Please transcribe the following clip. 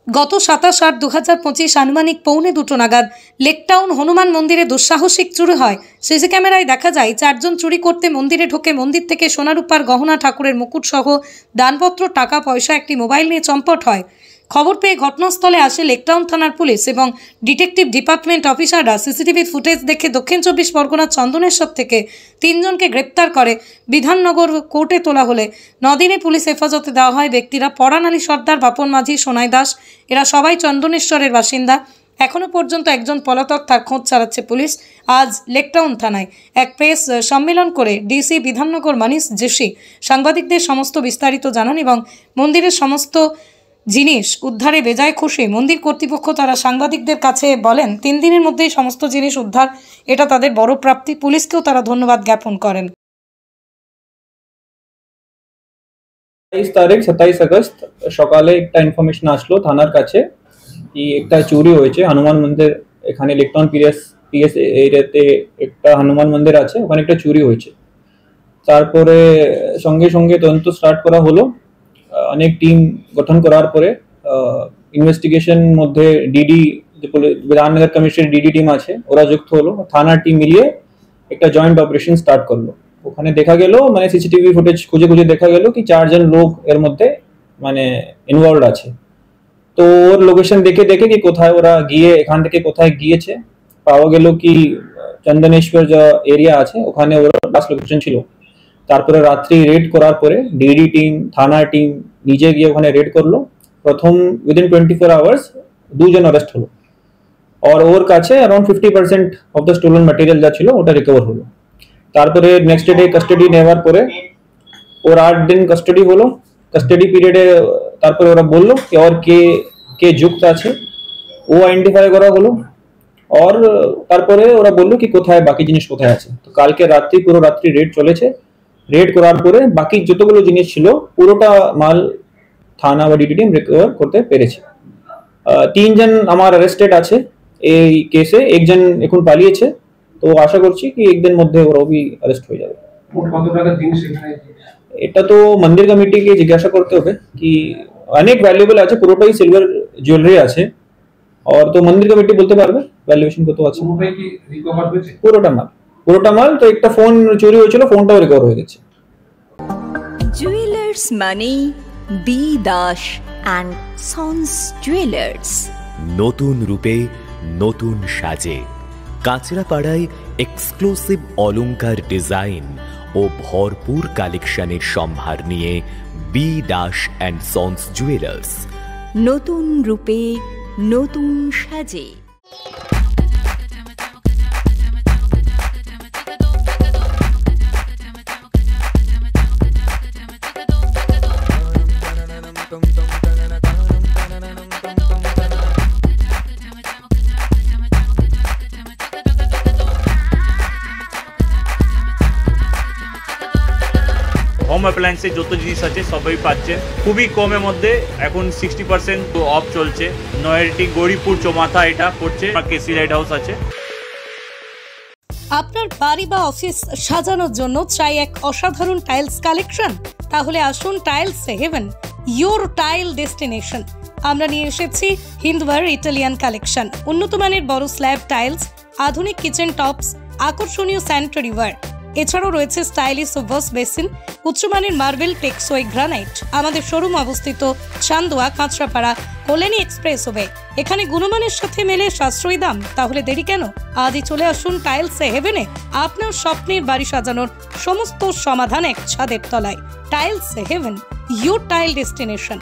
গত 27/8/2025 আনুমানিক 1:45 নাগাদ লেকটাউন হনুমান মন্দিরে দুঃসাহসিক চুরি হয়। সিসি ক্যামেরায় দেখা যায় 4 জন চুরি করতে মন্দিরে ঢোকে মন্দির থেকে সোনারূপার গহনা, ঠাকুরের মুকুট সহ দানপত্র, টাকা পয়সা, একটি মোবাইল নিয়ে চম্পট হয়। খবর পেয়ে ঘটনাস্থলে আসে লেকটাউন থানার পুলিশ এবং ডিটেকটিভ ডিপার্টমেন্ট অফিসাররা সিসিটিভি ফুটেজ দেখে দক্ষিণ 24 পরগনার চন্দনেশ্বর থেকে 3 জনকে গ্রেপ্তার করে বিধাননগর কোর্টে তোলা হলে 9 দিনে পুলিশ হেফাজতে দেওয়া হয়। ব্যক্তিরা পরাণ আলী সর্দার, বাপন মাঝি, সোনাই দাস, এরা সবাই চন্দনেশ্বরের বাসিন্দা। এখনও পর্যন্ত একজন পলাতক, তার খোঁজ চালাচ্ছে পুলিশ। আজ লেকটাউন থানায় এক প্রেস সম্মেলন করে ডিসি বিধাননগর মানিশ জেসি সাংবাদিকদের সমস্ত বিস্তারিত জানান এবং মন্দিরের সমস্ত জিনিস উদ্ধারে বেজায় খুশি মন্দির কর্তৃপক্ষ। তারা সাংবাদিকদের কাছে বলেন 3 দিনের মধ্যেই সমস্ত জিনিস উদ্ধার, এটা তাদের বড় প্রাপ্তি। পুলিশকেও তারা ধন্যবাদ জ্ঞাপন করেন। 27 তারিখ 27 আগস্ট সকালে একটা ইনফরমেশন আসলো থানার কাছে কি একটা চুরি হয়েছে হনুমান মন্দির, এখানে লেকটাউন পিএস এরিয়াতে একটা হনুমান মন্দির আছে, ওখানে একটা চুরি হয়েছে। তারপরে সঙ্গে সঙ্গে তদন্ত স্টার্ট করা হলো। অনেক টিম গঠন করার পরে ইনভেস্টিগেশন মধ্যে ডিডি বিধাননগর কমিশনের ডিডি টিম আছে, ওরা যুক্ত হলো। থানার টিম মিলিয়ে একটা জয়েন্ট অপারেশন স্টার্ট করলো। ওখানে দেখা গেল মানে সিসিটিভি ফুটেজ খুঁজে খুঁজে দেখা গেল কি 4 জন লোক এর মধ্যে মানে ইনভলভড আছে। তো ওর লোকেশন দেখে দেখে কি কোথায় ওরা গিয়ে এখান থেকে কোথায় গিয়েছে পাওয়া গেল কি চন্দনেশ্বর যে এরিয়া আছে ওখানে ওর লাস্ট লোকেশন ছিল। তারপরে রাত্রি রেড করার পরে ডিডি টিম, থানার টিম নিজে গিয়ে ওখানে রেড করলো। প্রথম উইদিন 24 আওয়ার্স 2 জন অ্যারেস্ট হলো আর ওর কাছে around 50% of the stolen material যা ছিল ওটা রিকভার হলো। তারপরে নেক্সট ডে কাস্টাডি নেওয়ার পরে ওর 8 দিন কাস্টাডি হলো। কাস্টাডি পিরিয়ডে তারপরে ওরা বললো কি আর কে যুক্ত আছে ও আইডেন্টিফাই করা হলো আর তারপরে ওরা বললো কি কোথায় বাকি জিনিস কোথায় আছে। তো কালকে রাত্রি পুরো রাত্রি রেড চলেছে। রেড করার পরে বাকি যতগুলো জিনিস ছিল পুরোটা মাল থানা বা ডিডি টিম রিকভার করতে পেরেছে। 3 জন আমার অ্যারেস্টেড আছে এই কেসে, একজন এখন পালিয়েছে। তো আশা করছি কি একদিন মধ্যে ওরাও भी অ্যারেস্ট হয়ে যাবে। কত টাকা জিনিস এখানে? এটা তো মন্দির কমিটিকে জিজ্ঞাসা করতে হবে কি অনেক ভ্যালুয়েবল আছে, পুরোটাই সিলভার জুয়েলারি আছে আর তো মন্দির কমিটি বলতে পারবে ভ্যালুয়েশন কত আছে। পুরোটাই কি রিকভার হয়েছে? পুরোটা মাল তো একটা ফোন চুরি হয়েছিল, ফোনটাও রিকভার হয়ে গেছে। জুয়েলার্স মানে B Das and sons jewellers. নতুন রূপে নতুন সাজে কাঁচরাপাড়ায় এক্সক্লুসিভ অলংকার ডিজাইন ও ভরপুর কালেকশনের সম্ভার নিয়ে B Das and sons jewellers. নতুন রূপে নতুন সাজে। হোম অ্যাপ্লায়েন্সে যত জিনিস আছে সবই পাচ্ছেন খুবই কমের মধ্যে। এখন 60% অফ চলছে। নয়ারটি গৌরীপুর চৌমাথা এটা পড়ছে, কেসি লাইট হাউস আছে। আপনার বাড়ি বা অফিস সাজানোর জন্য চাই এক অসাধারণ টাইলস কালেকশন? তাহলে আসুন tiles heaven, your tile destination. আমরা নিয়ে এসেছি হিন্দওয়ার ইটালিয়ান কালেকশন, উন্নত মানের বড় স্ল্যাব টাইলস, আধুনিক কিচেন টপস, আকর্ষণীয় স্যানিটারি ওয়্যার। এছাড়াও রয়েছে স্টাইলিশ ওয়াশ বেসিন, উচ্চমানের মার্বেল, টেক্সওয়ে গ্রানাইট। আমাদের শোরুম অবস্থিত চান্দোয়া, কাঁচরাপাড়া, কল্যাণী এক্সপ্রেসওয়ে। এখানে গুণমানের সাথে মেলে সাশ্রয়ী দাম। তাহলে দেরি কেন? আজই চলে আসুন টাইলস হেভেনে। আপনার স্বপ্নের বাড়ি সাজানোর সমস্ত সমাধান এক ছাদের তলায়। Tiles heaven, your tile destination.